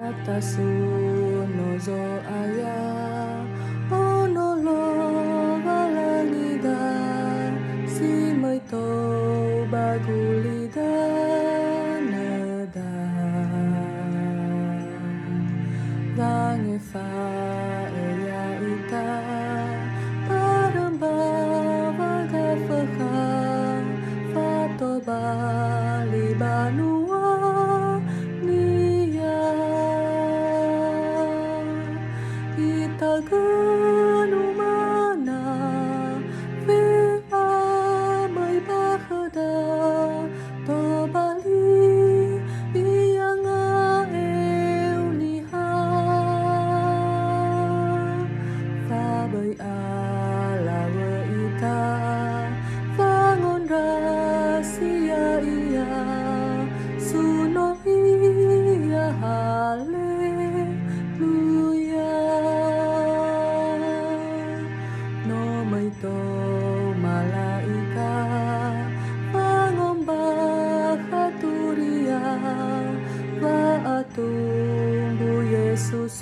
Atasu no zo aya ono lo balangida si mai to bagulida nada vange fa eya ita paramba vaga fakha fato bali banua Itaganumana vea mai bahada to bali ianga euniha fabai alawa ita vangon rahasia ia suno ia to malaika pangombak haturia va atumbu Yesus